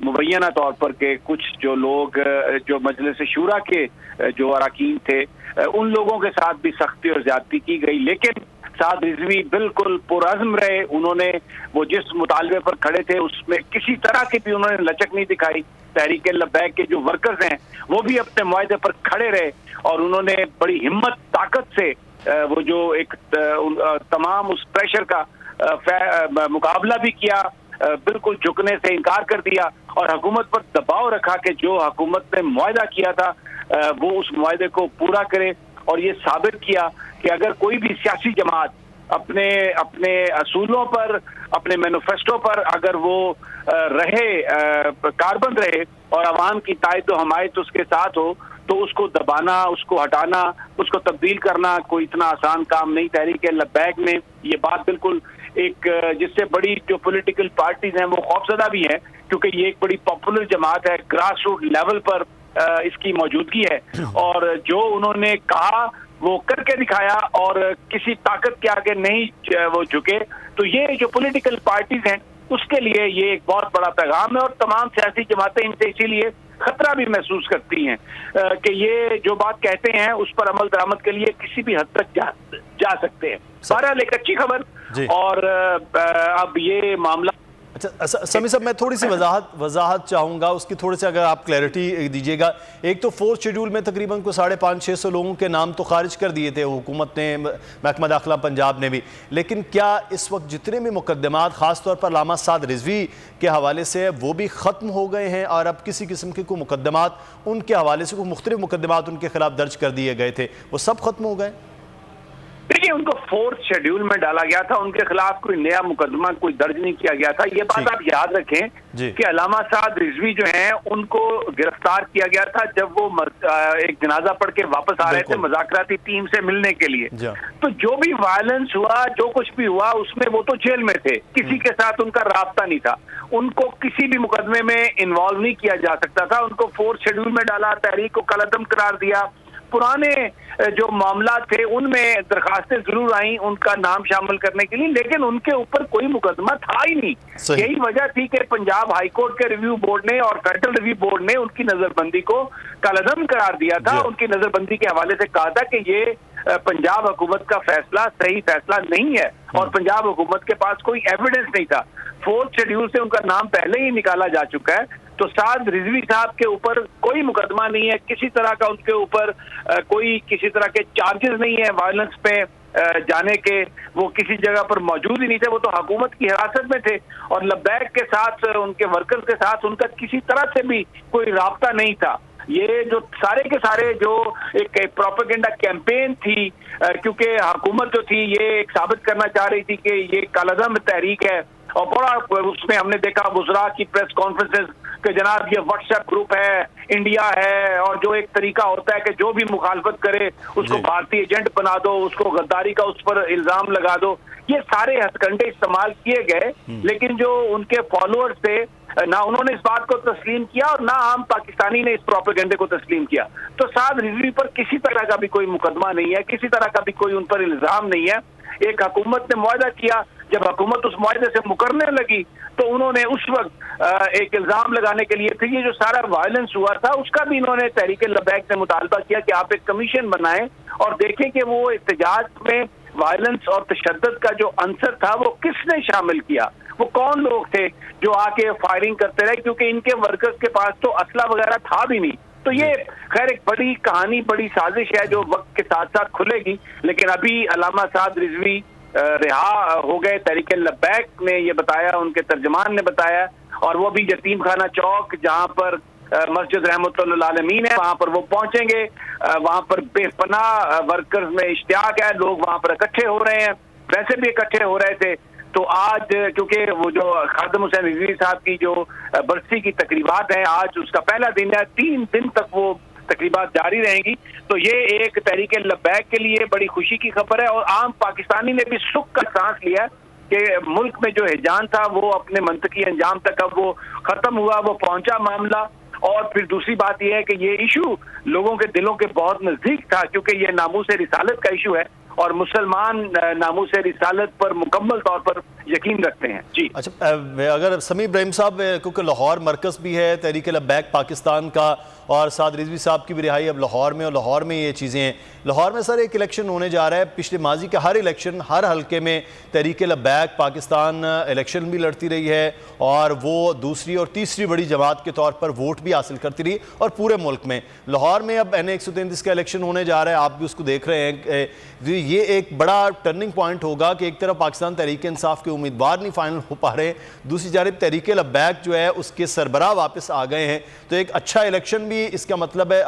مبینہ طور پر کہ کچھ جو لوگ جو مجلس شورا کے جو اراکین تھے ان لوگوں کے ساتھ بھی سختی اور زیادتی کی گئی، لیکن سعد رضوی بالکل پرعزم رہے. انہوں نے وہ جس مطالبے پر کھڑے تھے اس میں کسی طرح کی بھی انہوں نے لچک نہیں دکھائی. تحریک لبیک کے جو ورکرز ہیں وہ بھی اپنے معاہدے پر کھڑے رہے اور انہوں نے بڑی ہمت طاقت سے وہ جو ایک تمام اس پریشر کا مقابلہ بھی کیا، بالکل جھکنے سے انکار کر دیا اور حکومت پر دباؤ رکھا کہ جو حکومت نے معاہدہ کیا تھا وہ اس معاہدے کو پورا کرے. اور یہ ثابت کیا کہ اگر کوئی بھی سیاسی جماعت اپنے اصولوں پر، اپنے مینیفیسٹو پر اگر وہ رہے، کاربند رہے اور عوام کی تائید و حمایت اس کے ساتھ ہو تو اس کو دبانا، اس کو ہٹانا، اس کو تبدیل کرنا کوئی اتنا آسان کام نہیں. تحریک لبیک میں یہ بات بالکل ایک جس سے بڑی جو پولیٹیکل پارٹیز ہیں وہ خوفزدہ بھی ہیں کیونکہ یہ ایک بڑی پاپولر جماعت ہے، گراس روٹ لیول پر اس کی موجودگی ہے اور جو انہوں نے کہا وہ کر کے دکھایا اور کسی طاقت کے آگے نہیں وہ جھکے. تو یہ جو پولیٹیکل پارٹیز ہیں اس کے لیے یہ ایک بہت بڑا پیغام ہے اور تمام سیاسی جماعتیں ان سے اسی لیے خطرہ بھی محسوس کرتی ہیں کہ یہ جو بات کہتے ہیں اس پر عمل درآمد کے لیے کسی بھی حد تک جا سکتے ہیں. بہرحال ایک اچھی خبر. اور اب یہ معاملہ اچھا سمیع صاحب، میں تھوڑی سی وضاحت چاہوں گا، اس کی تھوڑی سی اگر آپ کلیئرٹی دیجیے گا. ایک تو فورتھ شیڈول میں تقریباً کو 550-600 لوگوں کے نام تو خارج کر دیے تھے حکومت نے، محکمہ داخلہ پنجاب نے بھی، لیکن کیا اس وقت جتنے بھی مقدمات خاص طور پر علامہ سعد رضوی کے حوالے سے وہ بھی ختم ہو گئے ہیں اور اب کسی قسم کے کوئی مقدمات ان کے حوالے سے کوئی مختلف مقدمات ان کے خلاف درج کر دیے گئے تھے وہ سب ختم ہو گئے؟ دیکھیے ان کو فورتھ شیڈول میں ڈالا گیا تھا، ان کے خلاف کوئی نیا مقدمہ کوئی درج نہیں کیا گیا تھا. یہ بات آپ یاد رکھیں کہ علامہ سعد رضوی جو ہیں ان کو گرفتار کیا گیا تھا جب وہ ایک جنازہ پڑھ کے واپس آ رہے تھے مذاکراتی ٹیم سے ملنے کے لیے. تو جو بھی وائلنس ہوا، جو کچھ بھی ہوا اس میں وہ تو جیل میں تھے، کسی کے ساتھ ان کا رابطہ نہیں تھا، ان کو کسی بھی مقدمے میں انوالو نہیں کیا جا سکتا تھا. ان کو فورتھ شیڈول میں ڈالا، تحریک کو کالعدم قرار دیا. پرانے جو معاملات تھے ان میں درخواستیں ضرور آئیں ان کا نام شامل کرنے کے لیے، لیکن ان کے اوپر کوئی مقدمہ تھا ہی نہیں. یہی وجہ تھی کہ پنجاب ہائی کورٹ کے ریویو بورڈ نے اور فیڈرل ریویو بورڈ نے ان کی نظر بندی کو کالعدم قرار دیا تھا. ان کی نظر بندی کے حوالے سے کہا تھا کہ یہ پنجاب حکومت کا فیصلہ صحیح فیصلہ نہیں ہے اور پنجاب حکومت کے پاس کوئی ایویڈنس نہیں تھا. فورتھ شیڈول سے ان کا نام پہلے ہی نکالا جا چکا ہے. تو سعد رضوی صاحب کے اوپر کوئی مقدمہ نہیں ہے، کسی طرح کا ان کے اوپر کوئی کسی طرح کے چارجز نہیں ہے وائلنس پہ جانے کے، وہ کسی جگہ پر موجود ہی نہیں تھے. وہ تو حکومت کی حراست میں تھے اور لبیک کے ساتھ ان کے ورکرز کے ساتھ ان کا کسی طرح سے بھی کوئی رابطہ نہیں تھا. یہ جو سارے کے سارے جو ایک پروپیگنڈا کیمپین تھی، کیونکہ حکومت جو تھی یہ ایک ثابت کرنا چاہ رہی تھی کہ یہ کالعدم تحریک ہے اور بڑا اس میں ہم نے دیکھا وزراء کی پریس کانفرنسز کہ جناب یہ واٹس ایپ گروپ ہے، انڈیا ہے، اور جو ایک طریقہ ہوتا ہے کہ جو بھی مخالفت کرے اس کو بھارتی ایجنٹ بنا دو، اس کو غداری کا اس پر الزام لگا دو. یہ سارے ہتھ کنڈے استعمال کیے گئے، لیکن جو ان کے فالوورز تھے نہ انہوں نے اس بات کو تسلیم کیا اور نہ عام پاکستانی نے اس پروپیگنڈے کو تسلیم کیا. تو سعد رضوی پر کسی طرح کا بھی کوئی مقدمہ نہیں ہے، کسی طرح کا بھی کوئی ان پر الزام نہیں ہے. ایک حکومت نے معاہدہ کیا، جب حکومت اس معاہدے سے مکرنے لگی تو انہوں نے اس وقت ایک الزام لگانے کے لیے پھر یہ جو سارا وائلنس ہوا تھا اس کا بھی انہوں نے تحریک لبیک سے مطالبہ کیا کہ آپ ایک کمیشن بنائیں اور دیکھیں کہ وہ احتجاج میں وائلنس اور تشدد کا جو عنصر تھا وہ کس نے شامل کیا، وہ کون لوگ تھے جو آ کے فائرنگ کرتے رہے، کیونکہ ان کے ورکرز کے پاس تو اسلحہ وغیرہ تھا بھی نہیں. تو یہ خیر ایک بڑی کہانی، بڑی سازش ہے جو وقت کے ساتھ ساتھ کھلے گی. لیکن ابھی علامہ سعد رضوی رہا ہو گئے، تحریک لبیک نے یہ بتایا، ان کے ترجمان نے بتایا، اور وہ بھی یتیم خانہ چوک جہاں پر مسجد رحمت اللہ العالمین ہے وہاں پر وہ پہنچیں گے. وہاں پر بے پناہ ورکرز میں اشتیاق ہے، لوگ وہاں پر اکٹھے ہو رہے ہیں، ویسے بھی اکٹھے ہو رہے تھے. تو آج کیونکہ وہ جو خادم حسین رضوی صاحب کی جو برسی کی تقریبات ہیں، آج اس کا پہلا دن ہے، 3 دن تک وہ تقریبات جاری رہیں گی. تو یہ ایک تحریک لبیک کے لیے بڑی خوشی کی خبر ہے اور عام پاکستانی نے بھی سکھ کا سانس لیا کہ ملک میں جو ہیجان تھا وہ اپنے منطقی انجام تک اب وہ ختم ہوا، وہ پہنچا معاملہ. اور پھر دوسری بات یہ ہے کہ یہ ایشو لوگوں کے دلوں کے بہت نزدیک تھا کیونکہ یہ ناموس رسالت کا ایشو ہے اور مسلمان ناموس رسالت پر مکمل طور پر یقین رکھتے ہیں. جی اچھا، اگر سمیع ابراہیم صاحب، کیونکہ لاہور مرکز بھی ہے تحریک لبیک پاکستان کا، اور سعد رضوی صاحب کی بھی رہائی اب لاہور میں، اور لاہور میں یہ چیزیں ہیں. لاہور میں سر ایک الیکشن ہونے جا رہا ہے، پچھلے ماضی کا ہر الیکشن ہر حلقے میں تحریک لبیک پاکستان الیکشن بھی لڑتی رہی ہے، اور وہ دوسری اور تیسری بڑی جماعت کے طور پر ووٹ بھی حاصل کرتی رہی، اور پورے ملک میں. لاہور میں اب این 133 کا الیکشن ہونے جا رہا ہے، آپ بھی اس کو دیکھ رہے ہیں. یہ ایک بڑا ٹرننگ پوائنٹ ہوگا کہ ایک طرف پاکستان تحریک انصاف کے امیدوار نہیں فائنل ہو پا رہے، دوسری جانب تحریک لبیک جو ہے اس کے سربراہ واپس آ گئے ہیں، تو ایک اچھا الیکشن بھی اس کا مطلب ہے